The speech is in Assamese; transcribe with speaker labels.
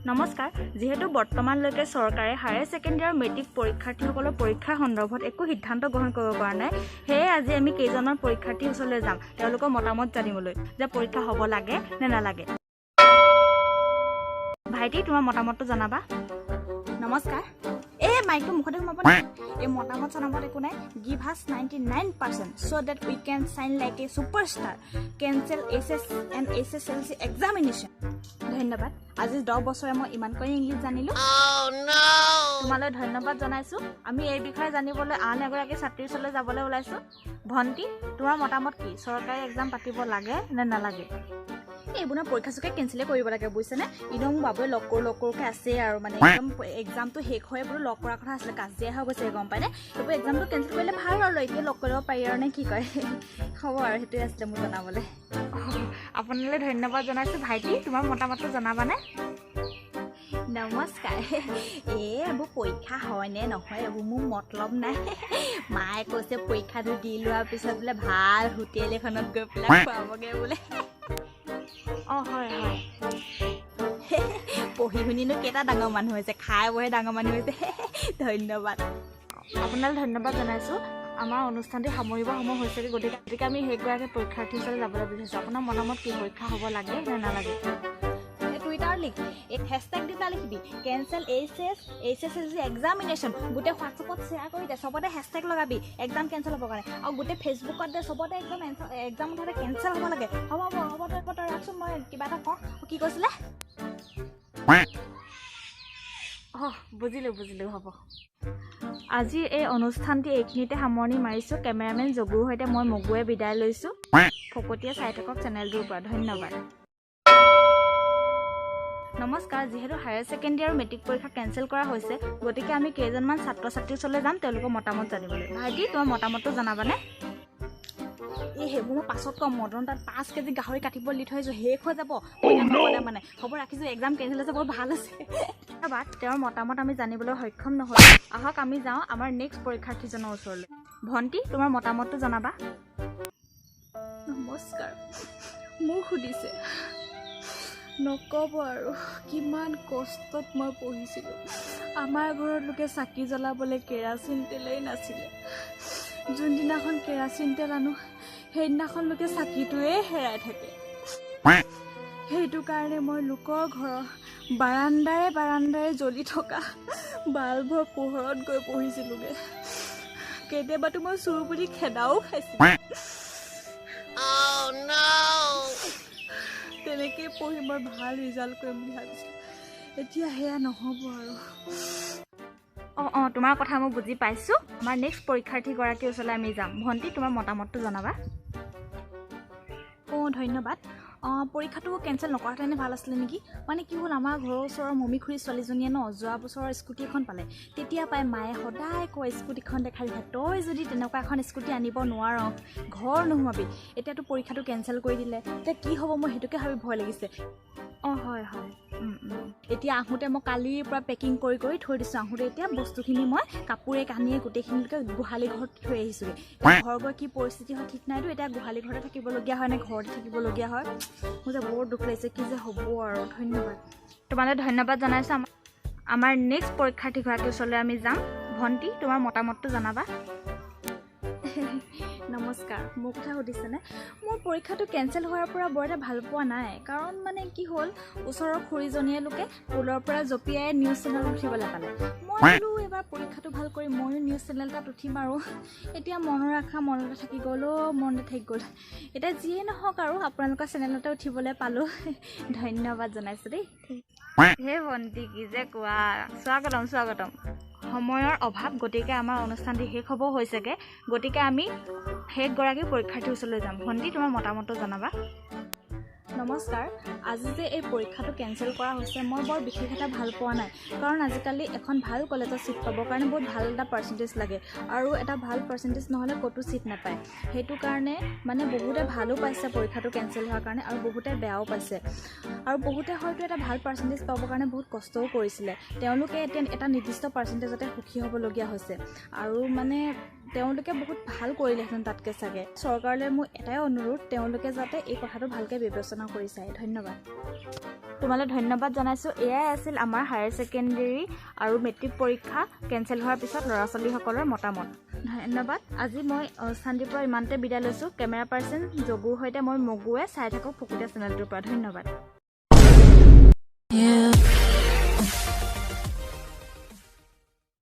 Speaker 1: নমস্কাৰ যেহেতু বৰ্তমানলৈকে চৰকাৰে হায়াৰ সেকেন্ডাৰী আৰু মেট্ৰিক পৰীক্ষাৰ্থীসকলৰ পৰীক্ষাৰ সন্দৰ্ভত একো সিদ্ধান্ত গ্ৰহণ কৰিব পৰা নাই সেয়ে আজি আমি কেইজনমান পৰীক্ষাৰ্থীৰ ওচৰলৈ যাম তেওঁলোকৰ মতামত জানিবলৈ যে পৰীক্ষা হ'ব লাগে নে নালাগে ভাইটি তোমাৰ মতামতটো জনাবা নমস্কাৰ মাইকটো মুখতে সোমাব নাই এই মতামত জনাবত একো নাই give us 99% so that we can shine like a superstar cancel SS and Hslc examination ধন্যবাদ আজি 10 বছৰে মই ইমানকৈ ইংলিছ জানিলো তোমালৈ ধন্যবাদ জনাইছো আমি এই বিষয়ে জানিবলৈ আন এগৰাকী ছাত্ৰীৰ ওচৰলৈ যাবলৈ ওলাইছো ভন্টি তোমাৰ মতামত কি চৰকাৰী এক্সাম পাতিব লাগে নে নালাগে এইবোনা পৰীক্ষা চকে কেনসেল কৰিব লাগে বুইছেনে ইদম বাবুৱে লকৰকে আছে আৰু মানে একদম এক্সামটো শেষ হৈ বুলো লক কৰা কথা আছিল কাজিয়া হৈ গৈছে গম পাইনে এইবোৰ এক্সামটো কেনসেল কৰিলে ভাল আৰু এতিয়া লক কৰিব পাৰি আৰু নে কি কয় হ'ব আৰু হেতু আছিল মই জনাবলৈ আপোনালৈ ধন্যবাদ জনাইছো ভাইটি তোমাৰ মতামতটো জনাবানে নমস্কাৰ এইবোৰ পৰীক্ষা হয় নে নহয় এইবোৰ মোৰ মতলব নাই মায়ে কৈছে পৰীক্ষাটো দি লোৱাৰ পিছত বোলে ভাল হোটেল এখনত গৈ পেলাই খোৱাবগে বোলে হয় পঢ়ি শুনিনো কেইটা ডাঙৰ মানুহ হৈছে খাই বহে ডাঙৰ মানুহ হৈছে ধন্যবাদ আপোনালৈ ধন্যবাদ জনাইছো আমাৰ অনুষ্ঠানটি সামৰিব সময় হৈছে গতিকে আমি সেইগৰাকী পৰীক্ষাৰ্থীৰ ওচৰলৈ যাবলৈ বিচাৰিছোঁ আপোনাৰ মতামত কি পৰীক্ষা হ'ব লাগে নে নালাগে টুইটাৰ লিখ এই হেশটেগ দুটা লিখিবি কেনসেল Hslc এক্সামিনেশ্যন গোটেই হোৱাটছএপত শ্বেয়াৰ কৰি দে চবতে হেশটেগ লগাবি এক্সাম কেনসেল হ'ব কাৰণে আৰু গোটেই ফেচবুকত দে চবতে একদম এক্সাম মুঠতে কেনসেল হ'ব লাগে হ'ব তই ৰাখচোন মই কিবা এটা কওঁ কি কৈছিলে বুজিলো হ'ব আজি এই অনুষ্ঠানটি এইখিনিতে সামৰণি মাৰিছোঁ কেমেৰামেন জগুৰ সৈতে মই মগুৱে বিদায় লৈছোঁ ফকতীয়া চাই থাকক চেনেলটোৰ পৰা ধন্যবাদ নমস্কাৰ যেহেতু হায়াৰ সেকেন্ডাৰী আৰু মেট্ৰিক পৰীক্ষা কেনসেল কৰা হৈছে গতিকে আমি কেইজনমান ছাত্ৰ ছাত্ৰীৰ ওচৰলৈ যাম তেওঁলোকৰ মতামত জানিবলৈ ভাইটি তোমাৰ মতামতটো জনাবানে সেইবোৰ মই পাছত কম মদন তাত 5 কেজি গাহৰি কাটিব দি থৈছোঁ শেষ হৈ যাব মানে হ'ব ৰাখিছোঁ এক্সাম কেনসেল হৈছে বৰ ভাল আছে ধন্যবাদ তেওঁৰ মতামত আমি জানিবলৈ সক্ষম নহ'ল আহক আমি যাওঁ আমাৰ নেক্সট পৰীক্ষাৰ্থীজনৰ ওচৰলৈ ভন্টি তোমাৰ মতামতটো জনাবা নমস্কাৰ মোক সুধিছে নকব আৰু কিমান কষ্টত মই পঢ়িছিলোঁ আমাৰ ঘৰত লোকে চাকি জ্বলাবলৈ কেৰাচিন তেলেই নাছিলে যোনদিনাখন কেৰাচিন তেল আনো সেইদিনাখন লোকে চাকিটোৱে হেৰাই থাকে সেইটো কাৰণে মই লোকৰ ঘৰৰ বাৰান্দাৰে জ্বলি থকা বাল্বৰ পোহৰত গৈ পঢ়িছিলোঁগৈ কেতিয়াবাতো মই চুৰ বুলি খেদাও খাইছিলোঁ তেনেকৈ পঢ়ি মই ভাল ৰিজাল্ট কৰিম বুলি ভাবিছিলোঁ এতিয়া সেয়া নহ'ব আৰু তোমাৰ কথা মই বুজি পাইছোঁ আমাৰ নেক্সট পৰীক্ষাৰ্থীগৰাকীৰ ওচৰলৈ আমি যাম ভণ্টি তোমাৰ মতামতটো জনাবা ধন্যবাদ পৰীক্ষাটো কেনসেল নকৰাহেঁতেনে ভাল আছিলে নেকি মানে কি হ'ল আমাৰ ঘৰৰ ওচৰৰ মমি খুৰী ছোৱালীজনীয়ে যোৱা বছৰৰ স্কুটি এখন পালে তেতিয়া পাই মায়ে সদায় কয় স্কুটিখন দেখাই দিয়ে তই যদি তেনেকুৱা এখন স্কুটি আনিব নোৱাৰ ঘৰ নোসোমাবি এতিয়াতো পৰীক্ষাটো কেনসেল কৰি দিলে এতিয়া কি হ'ব মই সেইটোকে ভাবি ভয় লাগিছে হয় এতিয়া আহোঁতে মই কালিৰ পৰা পেকিং কৰি থৈ দিছোঁ আহোঁতে এতিয়া বস্তুখিনি মই কাপোৰে কানিয়ে গোটেইখিনিলৈকে গোহালি ঘৰত থৈ আহিছোঁগৈ ঘৰ গৈ কি পৰিস্থিতি হয় ঠিক নাইতো এতিয়া গোহালি ঘৰতে থাকিবলগীয়া হয় নে ঘৰতে থাকিবলগীয়া হয় মোৰ যে বৰ দুখ লাগিছে কি যে হ'ব আৰু ধন্যবাদ তোমালৈ ধন্যবাদ জনাইছোঁ আমাৰ নেক্সট পৰীক্ষাৰ্থীগৰাকীৰ ওচৰলৈ আমি যাম ভণ্টি তোমাৰ মতামতটো জনাবা নমস্কাৰ মোৰ কথা সুধিছেনে মোৰ পৰীক্ষাটো কেনসেল হোৱাৰ পৰা বৰ এটা ভাল পোৱা নাই কাৰণ মানে কি হ'ল ওচৰৰ খুৰীজনীয়ে লোকে পুলৰ পৰা জঁপিয়াই নিউজ চেনেলত উঠিবলৈ পালে মই বোলো এবাৰ পৰীক্ষাটো ভাল কৰি ময়ো নিউজ চেনেল এটাত উঠিম আৰু এতিয়া মনৰ আশা মনতে থাকি গ'ল মনতে থাকি গ'ল এতিয়া যিয়ে নহওক আৰু আপোনালোকৰ চেনেলতে উঠিবলৈ পালোঁ ধন্যবাদ জনাইছোঁ দেই হে ভণ্টি কি যে কোৱা স্বাগতম সময়ৰ অভাৱ গতিকে আমাৰ অনুষ্ঠানটি শেষ হ'ব হৈছেগৈ গতিকে আমি শেষগৰাকী পৰীক্ষাৰ্থীৰ ওচৰলৈ যাম ভণ্টি তোমাৰ মতামতটো জনাবা নমস্কাৰ আজি যে এই পৰীক্ষাটো কেনসেল কৰা হৈছে মই বৰ বিশেষ এটা ভাল পোৱা নাই কাৰণ আজিকালি এখন ভাল কলেজত ছিট পাবৰ কাৰণে বহুত ভাল এটা পাৰ্চেণ্টেজ লাগে আৰু এটা ভাল পাৰ্চেণ্টেজ নহ'লে ক'তো ছিট নাপায় সেইটো কাৰণে মানে বহুতে ভালো পাইছে পৰীক্ষাটো কেনসেল হোৱাৰ কাৰণে আৰু বহুতে বেয়াও পাইছে আৰু বহুতে হয়তো এটা ভাল পাৰ্চেণ্টেজ পাবৰ কাৰণে বহুত কষ্টও কৰিছিলে তেওঁলোকে এতিয়া এটা নিৰ্দিষ্ট পাৰ্চেণ্টেজতে সুখী হ'বলগীয়া হৈছে আৰু মানে তেওঁলোকে বহুত ভাল কৰিলেহেঁতেন তাতকৈ চাগে চৰকাৰলৈ মোৰ এটাই অনুৰোধ তেওঁলোকে যাতে এই কথাটো ভালকৈ বিবেচনা কৰিছাই ধন্যবাদ তোমালৈ ধন্যবাদ জনাইছোঁ এয়াই আছিল আমাৰ হায়াৰ ছেকেণ্ডেৰী আৰু মেট্ৰিক পৰীক্ষা কেঞ্চেল হোৱাৰ পিছত ল'ৰা ছোৱালীসকলৰ মতামত ধন্যবাদ আজি মই অনুষ্ঠানটিৰ পৰা ইমানতে বিদায় লৈছোঁ কেমেৰা পাৰ্চন যোগুৰ সৈতে মই মগুৱে চাই থাকোঁ ফকুতীয়া চেনেলটোৰ পৰা ধন্যবাদ